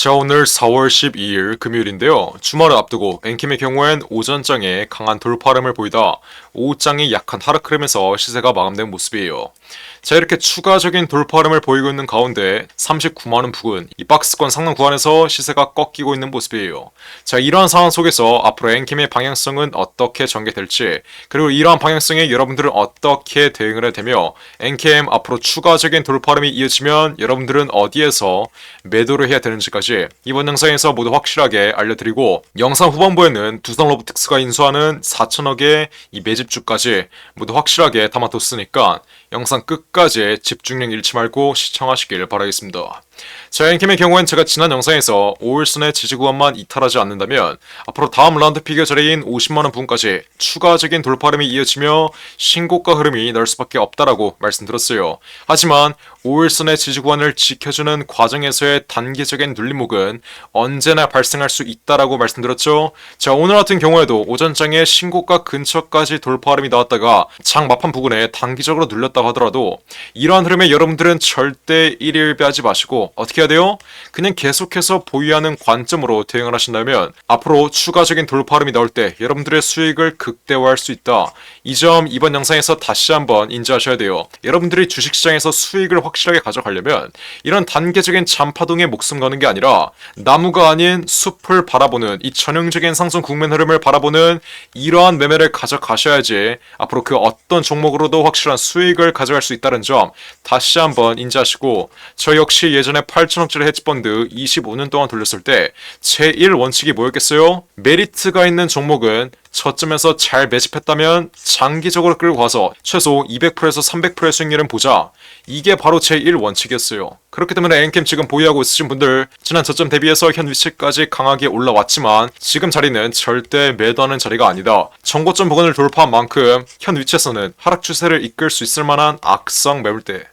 자, 오늘 4월 12일 금요일인데요. 주말을 앞두고 엔킴의 경우엔 오전장에 강한 돌파름을 보이다 오후장이 약한 하락흐름에서 시세가 마감된 모습이에요. 자, 이렇게 추가적인 돌파름을 보이고 있는 가운데 39만원 부근, 이 박스권 상단 구간에서 시세가 꺾이고 있는 모습이에요. 자, 이러한 상황 속에서 앞으로 엔킴의 방향성은 어떻게 전개될지, 그리고 이러한 방향성에 여러분들은 어떻게 대응을 해야 되며 엔캠 앞으로 추가적인 돌파름이 이어지면 여러분들은 어디에서 매도를 해야 되는지까지 이번 영상에서 모두 확실하게 알려드리고, 영상 후반부에는 두산로보틱스가 인수하는 4천억의 이 매집주까지 모두 확실하게 담아뒀으니까 영상 끝까지 집중력 잃지 말고 시청하시길 바라겠습니다. 자, 엔캠의 경우엔 제가 지난 영상에서 5일선의 지지구간만 이탈하지 않는다면 앞으로 다음 라운드 피겨 자리인 50만원 부근까지 추가적인 돌파름이 이어지며 신고가 흐름이 날 수밖에 없다라고 말씀드렸어요. 하지만 5일선의 지지구간을 지켜주는 과정에서의 단기적인 눌림목은 언제나 발생할 수 있다라고 말씀드렸죠. 자, 오늘 같은 경우에도 오전장에 신고가 근처까지 돌파름이 나왔다가 장 막판 부근에 단기적으로 눌렸다고 하더라도 이러한 흐름에 여러분들은 절대 일일비하지 마시고 어떻게 해야 돼요? 그냥 계속해서 보유하는 관점으로 대응을 하신다면 앞으로 추가적인 돌파름이 나올 때 여러분들의 수익을 극대화할 수 있다. 이 점 이번 영상에서 다시 한번 인지하셔야 돼요. 여러분들이 주식시장에서 수익을 확실하게 가져가려면 이런 단계적인 잔파동에 목숨 거는 게 아니라 나무가 아닌 숲을 바라보는 이 전형적인 상승 국면 흐름을 바라보는 이러한 매매를 가져가셔야지 앞으로 그 어떤 종목으로도 확실한 수익을 가져갈 수 있다는 점 다시 한번 인지하시고, 저 역시 예전에 8천억짜리 헤지펀드 25년 동안 돌렸을 때 제1 원칙이 뭐였겠어요? 메리트가 있는 종목은 저점에서 잘 매집했다면 장기적으로 끌고 가서 최소 200%에서 300%의 수익률은 보자. 이게 바로 제1 원칙이었어요. 그렇기 때문에 엔캠 지금 보유하고 있으신 분들 지난 저점 대비해서 현 위치까지 강하게 올라왔지만 지금 자리는 절대 매도하는 자리가 아니다. 정고점 부근을 돌파한 만큼 현 위치에서는 하락 추세를 이끌 수 있을 만한 악성 매물대,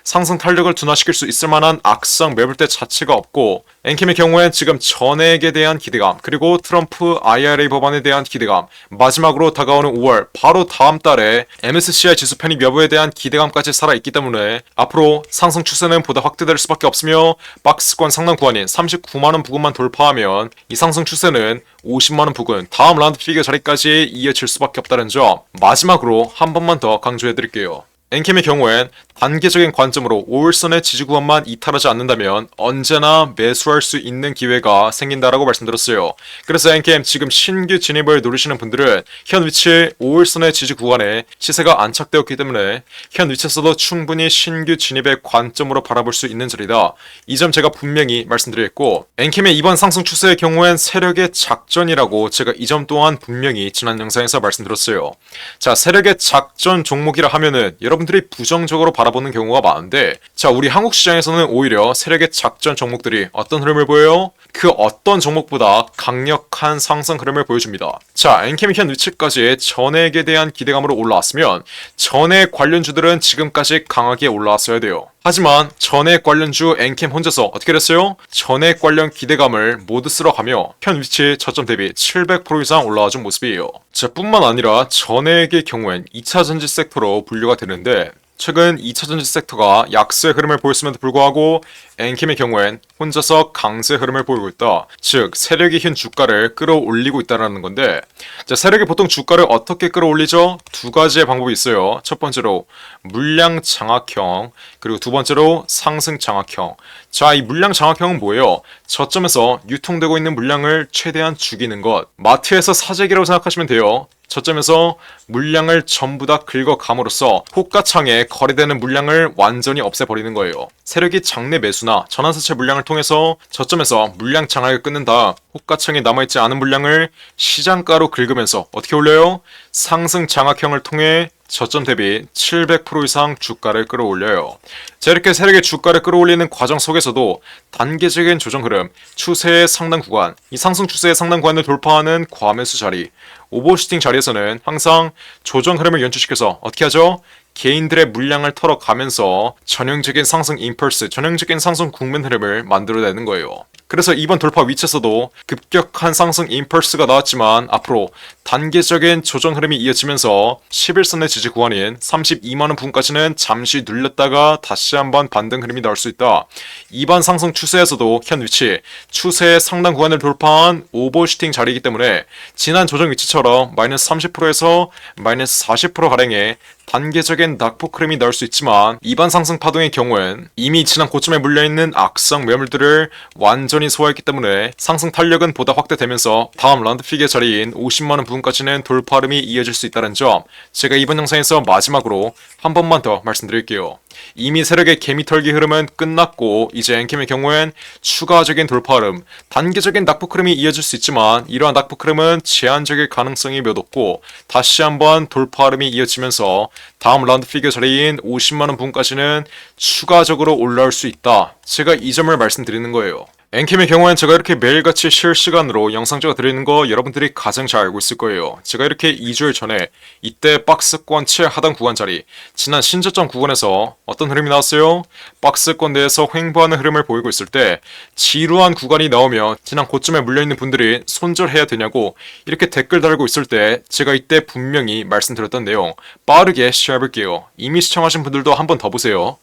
상승 탄력을 둔화시킬 수 있을 만한 악성 매물대 자체가 없고, 엔캠의 경우엔 지금 전액에 대한 기대감, 그리고 트럼프 IRA 법안에 대한 기대감, 마지막으로 다가오는 5월 바로 다음 달에 MSCI 지수 편입 여부에 대한 기대감까지 살아있기 때문에 앞으로 상승 추세는 보다 확대될 수밖에 없으며 박스권 상단 구간인 39만원 부근만 돌파하면 이 상승 추세는 50만원 부근 다음 라운드 피겨 자리까지 이어질 수밖에 없다는 점 마지막으로 한 번만 더 강조해드릴게요. 엔캠의 경우엔 단계적인 관점으로 5일선의 지지구간만 이탈하지 않는다면 언제나 매수할 수 있는 기회가 생긴다라고 말씀드렸어요. 그래서 엔캠 지금 신규 진입을 노리시는 분들은 현 위치 5일선의 지지구간에 시세가 안착되었기 때문에 현 위치에서도 충분히 신규 진입의 관점으로 바라볼 수 있는 자리다. 이 점 제가 분명히 말씀드렸고, 엔캠의 이번 상승 추세의 경우엔 세력의 작전이라고 제가 이 점 또한 분명히 지난 영상에서 말씀드렸어요. 자, 세력의 작전 종목이라 하면은 여러분들이 부정적으로 바라보는 경우가 많은데, 자, 우리 한국 시장에서는 오히려 세력의 작전 종목들이 어떤 흐름을 보여요? 그 어떤 종목보다 강력한 상승 흐름을 보여줍니다. 자, 엔캠이 현 위치까지 전액에 대한 기대감으로 올라왔으면 전액 관련주들은 지금까지 강하게 올라왔어야 돼요. 하지만 전액 관련주 엔캠 혼자서 어떻게 됐어요? 전액 관련 기대감을 모두 쓸어가며 현 위치 저점 대비 700% 이상 올라와준 모습이에요. 자, 뿐만 아니라 전액의 경우엔 2차전지 섹터로 분류가 되는데, 최근 2차전지 섹터가 약세의 흐름을 보였음에도 불구하고 엔캠의 경우엔 혼자서 강세 흐름을 보이고 있다. 즉 세력이 현 주가를 끌어올리고 있다는 건데, 자, 세력이 보통 주가를 어떻게 끌어올리죠? 두 가지의 방법이 있어요. 첫 번째로 물량 장악형, 그리고 두 번째로 상승 장악형. 자, 이 물량 장악형은 뭐예요? 저점에서 유통되고 있는 물량을 최대한 죽이는 것. 마트에서 사재기라고 생각하시면 돼요. 저점에서 물량을 전부 다 긁어감으로써 호가창에 거래되는 물량을 완전히 없애버리는 거예요. 세력이 장내 매수나 전환사채 물량을 통해서 저점에서 물량 장악을 끊는다. 호가창에 남아있지 않은 물량을 시장가로 긁으면서 어떻게 올려요? 상승 장악형을 통해 저점 대비 700% 이상 주가를 끌어올려요. 자, 이렇게 세력의 주가를 끌어올리는 과정 속에서도 단계적인 조정 흐름, 추세의 상단 구간, 이 상승 추세의 상단 구간을 돌파하는 과매수 자리, 오버슈팅 자리에서는 항상 조정 흐름을 연출시켜서 어떻게 하죠? 개인들의 물량을 털어가면서 전형적인 상승 임펄스, 전형적인 상승 국면 흐름을 만들어내는 거예요. 그래서 이번 돌파 위치에서도 급격한 상승 임펄스가 나왔지만 앞으로 단계적인 조정 흐름이 이어지면서 11선의 지지 구간인 32만원 부분까지는 잠시 눌렸다가 다시 한번 반등 흐름이 나올 수 있다. 이번 상승 추세에서도 현 위치, 추세의 상단 구간을 돌파한 오버슈팅 자리이기 때문에 지난 조정 위치처럼 마이너스 30%에서 마이너스 40%가량의 단계적인 낙폭 흐름이 나올 수 있지만 이번 상승 파동의 경우엔 이미 지난 고점에 물려있는 악성 매물들을 완전히 소화했기 때문에 상승 탄력은 보다 확대되면서 다음 라운드 픽의 자리인 50만원 부분까지는 돌파 흐름이 이어질 수 있다는 점, 제가 이번 영상에서 마지막으로 한 번만 더 말씀드릴게요. 이미 세력의 개미 털기 흐름은 끝났고 이제 엔캠의 경우엔 추가적인 돌파 흐름, 단계적인 낙폭 흐름이 이어질 수 있지만 이러한 낙폭 흐름은 제한적일 가능성이 몇 없고 다시 한번 돌파 흐름이 이어지면서 다음 라운드 피겨 자리인 50만원 부분까지는 추가적으로 올라올 수 있다. 제가 이 점을 말씀드리는 거예요. 엔캠의 경우엔 제가 이렇게 매일같이 실시간으로 영상 찍어드리는 거 여러분들이 가장 잘 알고 있을 거예요. 제가 이렇게 2주일 전에 이때 박스권 최하단 구간 자리, 지난 신저점 구간에서 어떤 흐름이 나왔어요? 박스권 내에서 횡보하는 흐름을 보이고 있을 때 지루한 구간이 나오면 지난 고점에 물려있는 분들이 손절해야 되냐고 이렇게 댓글 달고 있을 때 제가 이때 분명히 말씀드렸던 내용 빠르게 시작해볼게요. 이미 시청하신 분들도 한 번 더 보세요.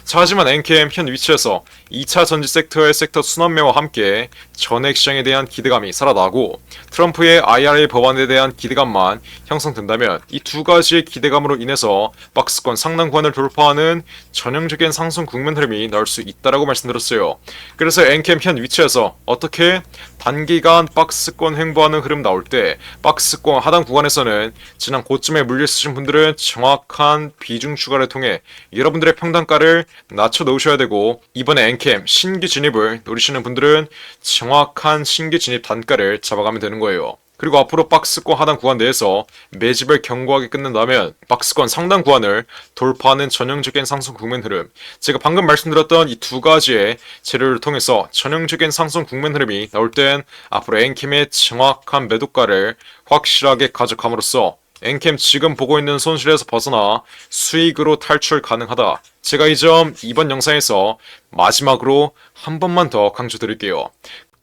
자, 하지만 엔캠 현 위치에서 2차 전지 섹터의 섹터 순환매와 함께 전액시장에 대한 기대감이 살아나고 트럼프의 IRA 법안에 대한 기대감만 형성된다면 이 두 가지의 기대감으로 인해서 박스권 상단 구간을 돌파하는 전형적인 상승 국면 흐름이 나올 수 있다라고 말씀드렸어요. 그래서 엔캠 현 위치에서 어떻게 단기간 박스권 횡보하는 흐름 나올 때 박스권 하단 구간에서는 지난 고점에 물려있으신 분들은 정확한 비중 추가를 통해 여러분들의 평단가를 낮춰 놓으셔야 되고 이번에 엔캠 신규 진입을 노리시는 분들은 정확한 신규 진입 단가를 잡아가면 되는 거예요. 그리고 앞으로 박스권 하단 구간 내에서 매집을 견고하게 끝낸다면 박스권 상단 구간을 돌파하는 전형적인 상승 국면 흐름, 제가 방금 말씀드렸던 이 두 가지의 재료를 통해서 전형적인 상승 국면 흐름이 나올 땐 앞으로 엔캠의 정확한 매도가를 확실하게 가져감으로써 엔캠 지금 보고 있는 손실에서 벗어나 수익으로 탈출 가능하다. 제가 이 점 이번 영상에서 마지막으로 한 번만 더 강조드릴게요.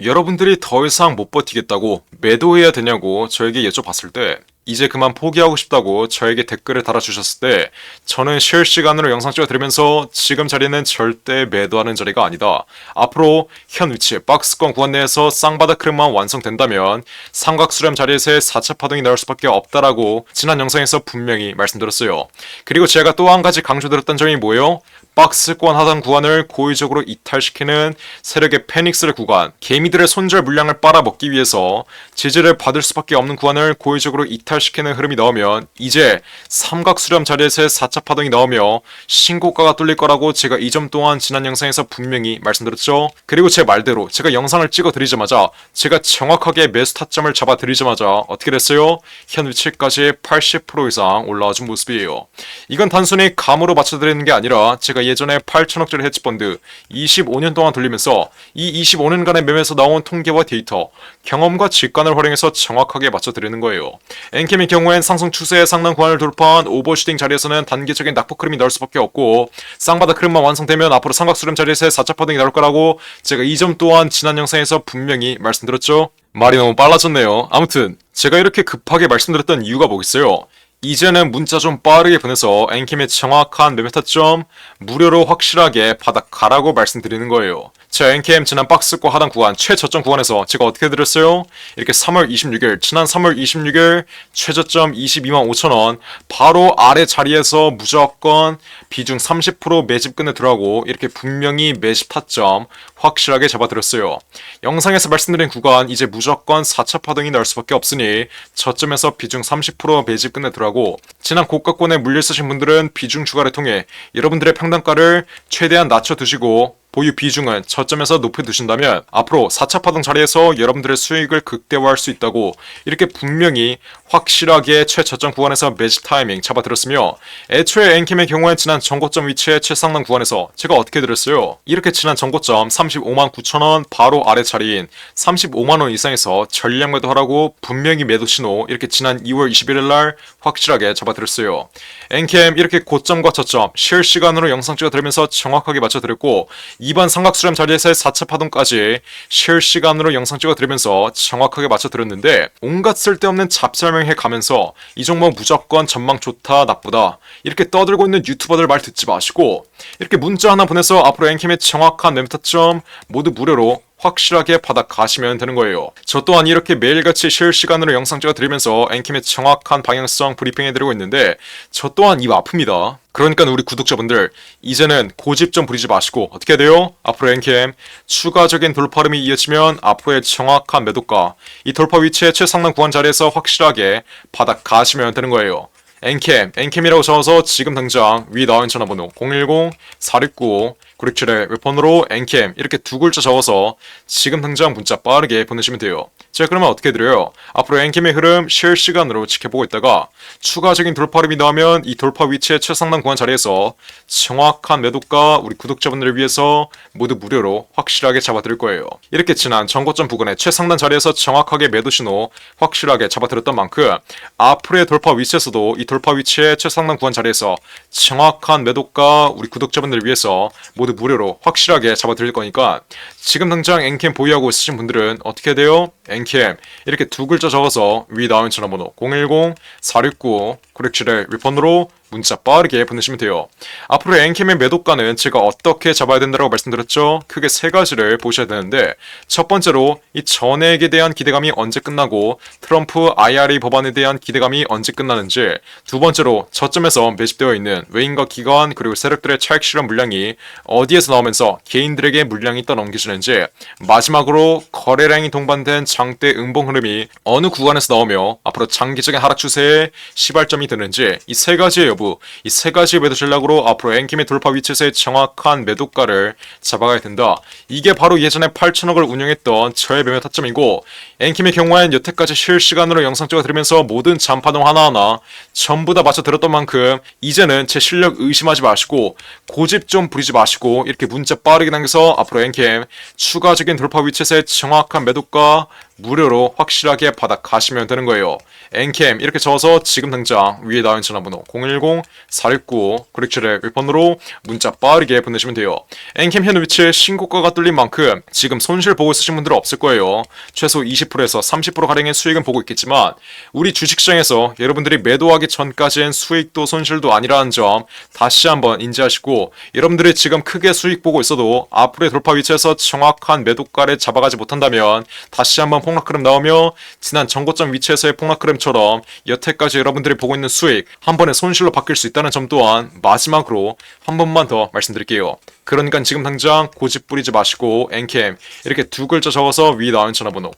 여러분들이 더 이상 못 버티겠다고 매도해야 되냐고 저에게 여쭤봤을 때 이제 그만 포기하고 싶다고 저에게 댓글을 달아주셨을 때 저는 실시간으로 영상 찍어드리면서 지금 자리는 절대 매도하는 자리가 아니다. 앞으로 현 위치 박스권 구간 내에서 쌍바닥 흐름만 완성된다면 삼각수렴 자리에서의 4차 파동이 나올 수밖에 없다라고 지난 영상에서 분명히 말씀드렸어요. 그리고 제가 또 한 가지 강조드렸던 점이 뭐예요? 박스권 하단 구간을 고의적으로 이탈시키는 세력의 페닉스를 구간, 개미들의 손절 물량을 빨아먹기 위해서 제재를 받을 수밖에 없는 구간을 고의적으로 이탈시키는 흐름이 나오면 이제 삼각수렴 자리에서의 4차 파동이 나오며 신고가가 뚫릴 거라고 제가 이 점 또한 지난 영상에서 분명히 말씀드렸죠. 그리고 제 말대로 제가 영상을 찍어드리자마자 제가 정확하게 매수 타점을 잡아드리자마자 어떻게 됐어요? 현 위치까지 80% 이상 올라와준 모습이에요. 이건 단순히 감으로 맞춰드리는 게 아니라 제가 예전에 8천억짜리 헤지펀드 25년 동안 돌리면서 이 25년간의 매매에서 나온 통계와 데이터, 경험과 직관을 활용해서 정확하게 맞춰드리는 거예요. 엔캠의 경우엔 상승 추세의 상단 구간을 돌파한 오버슈팅 자리에서는 단계적인 낙폭 흐름이 나올 수밖에 없고 쌍바닥 흐름만 완성되면 앞으로 삼각수렴 자리에서의 4차 파동이 나올 거라고 제가 이 점 또한 지난 영상에서 분명히 말씀드렸죠. 말이 너무 빨라졌네요. 아무튼 제가 이렇게 급하게 말씀드렸던 이유가 뭐겠어요? 이제는 문자 좀 빠르게 보내서 엔캠의 정확한 매매 타점 무료로 확실하게 받아 가라고 말씀드리는 거예요. 자, 엔캠 지난 박스권 하단 구간 최저점 구간에서 제가 어떻게 드렸어요? 이렇게 3월 26일 지난 3월 26일 최저점 22만 5천원 바로 아래 자리에서 무조건 비중 30% 매집끈에 들어가고 이렇게 분명히 매집 타점 확실하게 잡아드렸어요. 영상에서 말씀드린 구간 이제 무조건 4차 파동이 날 수밖에 없으니 저점에서 비중 30% 매집끈에 들어가고 지난 고가권에 물려있으신 분들은 비중 추가를 통해 여러분들의 평단가를 최대한 낮춰두시고 보유 비중은 저점에서 높여두신다면 앞으로 4차 파동 자리에서 여러분들의 수익을 극대화할 수 있다고 이렇게 분명히 확실하게 최저점 구간에서 매집 타이밍 잡아들었으며, 애초에 엔캠의 경우엔 지난 전고점 위치의 최상단 구간에서 제가 어떻게 드렸어요? 이렇게 지난 전고점 35만 9천원 바로 아래 자리인 35만원 이상에서 전량 매도하라고 분명히 매도 신호 이렇게 지난 2월 21일날 확실하게 잡아드렸어요. 엔캠 이렇게 고점과 저점 실시간으로 영상 찍어드리면서 정확하게 맞춰드렸고, 이번 삼각수렴 자리에서의 4차 파동까지 실시간으로 영상 찍어드리면서 정확하게 맞춰드렸는데, 온갖 쓸데없는 잡설명해 가면서 이 종목 무조건 전망 좋다 나쁘다 이렇게 떠들고 있는 유튜버들 말 듣지 마시고, 이렇게 문자 하나 보내서 앞으로 엔캠의 정확한 매매 타점 모두 무료로 확실하게 받아가시면 되는 거예요. 저 또한 이렇게 매일같이 실시간으로 영상 찍어드리면서 엔캠의 정확한 방향성 브리핑해드리고 있는데, 저 또한 입 아픕니다. 그러니까 우리 구독자분들 이제는 고집 좀 부리지 마시고 어떻게 해야 돼요? 앞으로 엔캠 추가적인 돌파름이 이어지면 앞으로의 정확한 매도가 이 돌파 위치의 최상단 구간 자리에서 확실하게 받아가시면 되는 거예요. 엔캠이라고 적어서 지금 당장 위 나온 전화번호 010-4695-9671 웹폰으로 엔캠 이렇게 두 글자 적어서 지금 당장 문자 빠르게 보내시면 돼요. 자, 그러면 어떻게 드려요? 앞으로 엔캠의 흐름 실시간으로 지켜보고 있다가 추가적인 돌파름이 나오면 이 돌파 위치의 최상단 구간 자리에서 정확한 매도가 우리 구독자분들을 위해서 모두 무료로 확실하게 잡아드릴 거예요. 이렇게 지난 전고점 부근의 최상단 자리에서 정확하게 매도 신호 확실하게 잡아드렸던 만큼 앞으로의 돌파 위치에서도 이 돌파 위치의 최상단 구간 자리에서 정확한 매도가 우리 구독자분들을 위해서 모두 무료로 확실하게 잡아드릴 거니까 지금 당장 엔캠 보유하고 있으신 분들은 어떻게 해야 돼요? 엔캠 이렇게 두 글자 적어서 위 나온 전화번호 010-4695-9671 윗번호로 문자 빠르게 보내시면 돼요. 앞으로 엔캠의 매도가는 제가 어떻게 잡아야 된다고 말씀드렸죠? 크게 세 가지를 보셔야 되는데, 첫 번째로 이 전액에 대한 기대감이 언제 끝나고 트럼프 IRA 법안에 대한 기대감이 언제 끝나는지, 두 번째로 저점에서 매집되어 있는 외인과 기관 그리고 세력들의 차익 실현 물량이 어디에서 나오면서 개인들에게 물량이 떠넘겨지는지, 마지막으로 거래량이 동반된 장대 음봉 흐름이 어느 구간에서 나오며 앞으로 장기적인 하락 추세에 시발점이 되는지, 이 세 가지의 여부, 이 세 가지 매도 전략으로 앞으로 엔캠의 돌파 위치에서의 정확한 매도가를 잡아가야 된다. 이게 바로 예전에 8천억을 운영했던 저의 매매 타점이고, 엔캠의 경우엔 여태까지 실시간으로 영상 찍어드리면서 모든 잔파동 하나하나 전부 다 맞춰드렸던 만큼 이제는 제 실력 의심하지 마시고 고집 좀 부리지 마시고 이렇게 문자 빠르게 남겨서 앞으로 엔캠 추가적인 돌파 위치에서의 정확한 매도가 무료로 확실하게 받아가시면 되는 거예요. 엔캠 이렇게 적어서 지금 당장 위에 나온 전화번호 010-4695-9671 윗번호로 문자 빠르게 보내시면 돼요. 엔캠 현 위치에 신고가가 뚫린 만큼 지금 손실 보고 있으신 분들은 없을 거예요. 최소 20%에서 30%가량의 수익은 보고 있겠지만 우리 주식시장에서 여러분들이 매도하기 전까지는 수익도 손실도 아니라는 점 다시 한번 인지하시고, 여러분들이 지금 크게 수익 보고 있어도 앞으로의 돌파 위치에서 정확한 매도가를 잡아가지 못한다면 다시 한번 폭락 흐름 나오며 지난 전고점 위치에서의 폭락 흐름처럼 여태까지 여러분들이 보고 있는 수익 한 번에 손실로 바뀔 수 있다는 점 또한 마지막으로 한 번만 더 말씀드릴게요. 그러니까 지금 당장 고집 부리지 마시고 엔캠 이렇게 두 글자 적어서 위 나온 전화번호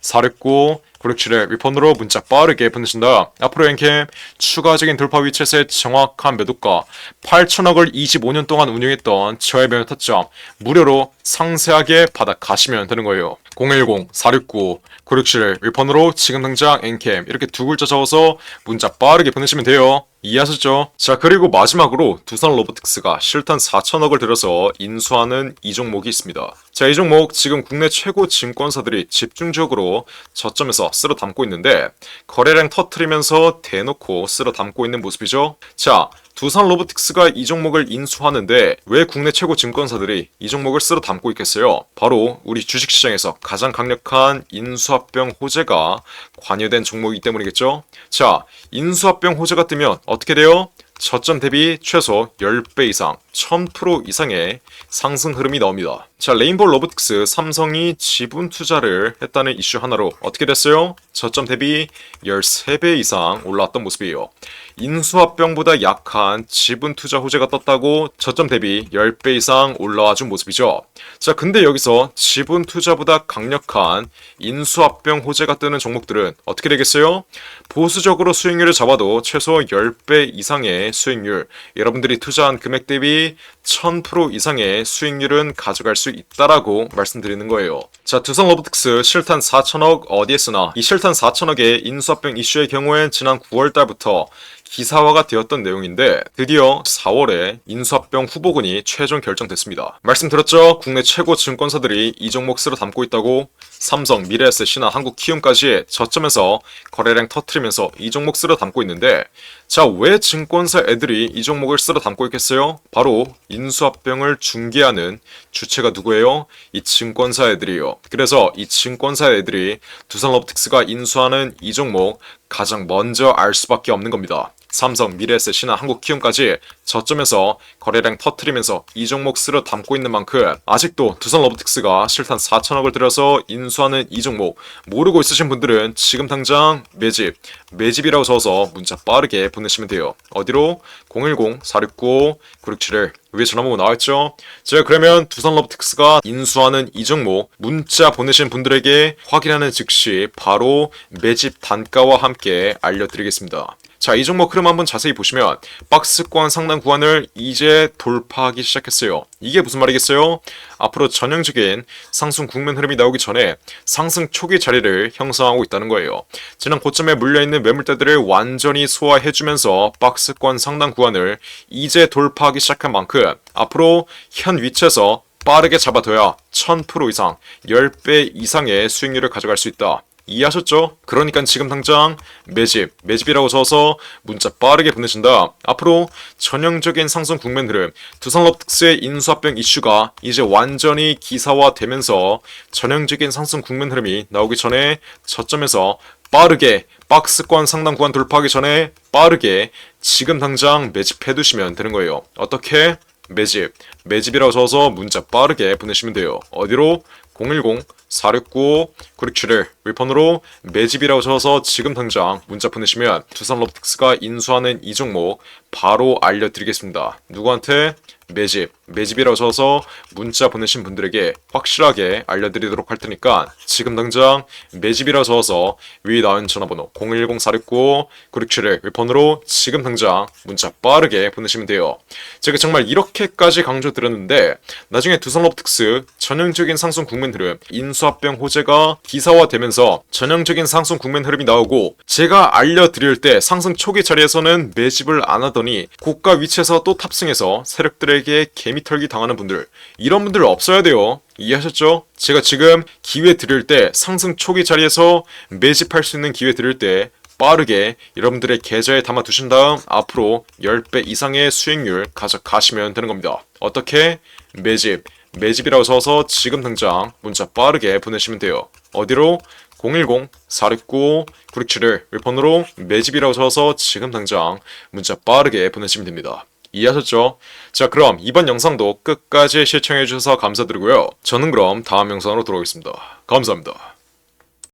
010-469-9671 윗번호로 문자 빠르게 보내신다. 앞으로 엔캠 추가적인 돌파 위치에서의 정확한 매도가 8천억을 25년 동안 운영했던 저의 매매 타점 무료로 상세하게 받아가시면 되는 거예요. 010-469-9671 윗번호로 지금 당장 엔캠 이렇게 두 글자 적어서 문자 빠르게 보내시면 돼요. 이해하셨죠? 자, 그리고 마지막으로 두산 로보틱스가 실탄 4천억을 들여서 인수하는 이 종목이 있습니다. 자, 이 종목 지금 국내 최고 증권사들이 집중적으로 저점에서 쓸어 담고 있는데 거래량 터트리면서 대놓고 쓸어 담고 있는 모습이죠. 자, 두산 로보틱스가 이 종목을 인수하는데 왜 국내 최고 증권사들이 이 종목을 쓸어 담고 있겠어요? 바로 우리 주식시장에서 가장 강력한 인수합병 호재가 관여된 종목이기 때문이겠죠? 자, 인수합병 호재가 뜨면 어떻게 돼요? 저점 대비 최소 10배 이상, 1000% 이상의 상승 흐름이 나옵니다. 자, 레인보우 로보틱스 삼성이 지분 투자를 했다는 이슈 하나로 어떻게 됐어요? 저점 대비 13배 이상 올라왔던 모습이에요. 인수합병보다 약한 지분 투자 호재가 떴다고 저점 대비 10배 이상 올라와 준 모습이죠. 자, 근데 여기서 지분 투자보다 강력한 인수합병 호재가 뜨는 종목들은 어떻게 되겠어요? 보수적으로 수익률을 잡아도 최소 10배 이상의 수익률, 여러분들이 투자한 금액 대비 1000% 이상의 수익률은 가져갈 수 있다라고 말씀드리는 거예요. 자, 두산 로보틱스 실탄 4천억 어디에 쓰나? 이 실탄 4천억의 인수합병 이슈의 경우엔 지난 9월 달부터 기사화가 되었던 내용인데 드디어 4월에 인수합병 후보군이 최종 결정됐습니다. 말씀드렸죠? 국내 최고 증권사들이 이 종목 쓰러 담고 있다고. 삼성, 미래에셋이나 한국키움까지 저점에서 거래량 터트리면서 이 종목 쓰러 담고 있는데, 자, 왜 증권사 애들이 이 종목을 쓰러 담고 있겠어요? 바로 인수합병을 중개하는 주체가 누구예요? 이 증권사 애들이에요. 그래서 이 증권사 애들이 두산 로보틱스가 인수하는 이 종목 가장 먼저 알 수밖에 없는 겁니다. 삼성, 미래에셋이나 한국키움까지 저점에서 거래량 터트리면서 이 종목 쓰러 담고 있는 만큼 아직도 두산 로보틱스가 실탄 4천억을 들여서 인수하는 이 종목 모르고 있으신 분들은 지금 당장 매집이라고 적어서 문자 빠르게 보내시면 돼요. 어디로? 010-469-9671 위에 전화번호 나와있죠? 제가 그러면 두산 로보틱스가 인수하는 이 종목 문자 보내신 분들에게 확인하는 즉시 바로 매집 단가와 함께 알려드리겠습니다. 자, 이 종목 흐름 한번 자세히 보시면 박스권 상단 구간을 이제 돌파하기 시작했어요. 이게 무슨 말이겠어요? 앞으로 전형적인 상승 국면 흐름이 나오기 전에 상승 초기 자리를 형성하고 있다는 거예요. 지난 고점에 물려있는 매물대들을 완전히 소화해주면서 박스권 상단 구간을 이제 돌파하기 시작한 만큼 앞으로 현 위치에서 빠르게 잡아둬야 1000% 이상, 10배 이상의 수익률을 가져갈 수 있다. 이해하셨죠? 그러니까 지금 당장 매집이라고 적어서 문자 빠르게 보내신다. 앞으로 전형적인 상승 국면 흐름, 두산 로보틱스의 인수합병 이슈가 이제 완전히 기사화되면서 전형적인 상승 국면 흐름이 나오기 전에 저점에서 빠르게 박스권 상단 구간 돌파하기 전에 빠르게 지금 당장 매집해두시면 되는 거예요. 어떻게? 매집이라고 적어서 문자 빠르게 보내시면 돼요. 어디로? 010-469-9671 윌폰으로 매집이라고 적어서 지금 당장 문자 보내시면 두산 로보틱스가 인수하는 이 종목 바로 알려드리겠습니다. 누구한테? 매집이라고 적어서 문자 보내신 분들에게 확실하게 알려드리도록 할 테니까 지금 당장 매집이라고 적어서 위에 나온 전화번호 010-469-9671 윌폰으로 지금 당장 문자 빠르게 보내시면 돼요. 제가 정말 이렇게까지 강조드렸는데 나중에 두산 로보틱스 전형적인 상승 국면 흐름, 인수합병 호재가 기사화되면서 전형적인 상승 국면 흐름이 나오고 제가 알려드릴 때 상승 초기 자리에서는 매집을 안 하더니 고가 위치에서 또 탑승해서 세력들에게 개미털기 당하는 분들, 이런 분들 없어야 돼요. 이해하셨죠? 제가 지금 기회 드릴 때 상승 초기 자리에서 매집할 수 있는 기회 드릴 때 빠르게 여러분들의 계좌에 담아 두신 다음 앞으로 10배 이상의 수익률 가져가시면 되는 겁니다. 어떻게? 매집이라고 적어서 지금 당장 문자 빠르게 보내시면 돼요. 어디로? 010-469-9671 윌폰으로 매집이라고 적어서 지금 당장 문자 빠르게 보내시면 됩니다. 이해하셨죠? 자, 그럼 이번 영상도 끝까지 시청해주셔서 감사드리고요. 저는 그럼 다음 영상으로 돌아오겠습니다. 감사합니다.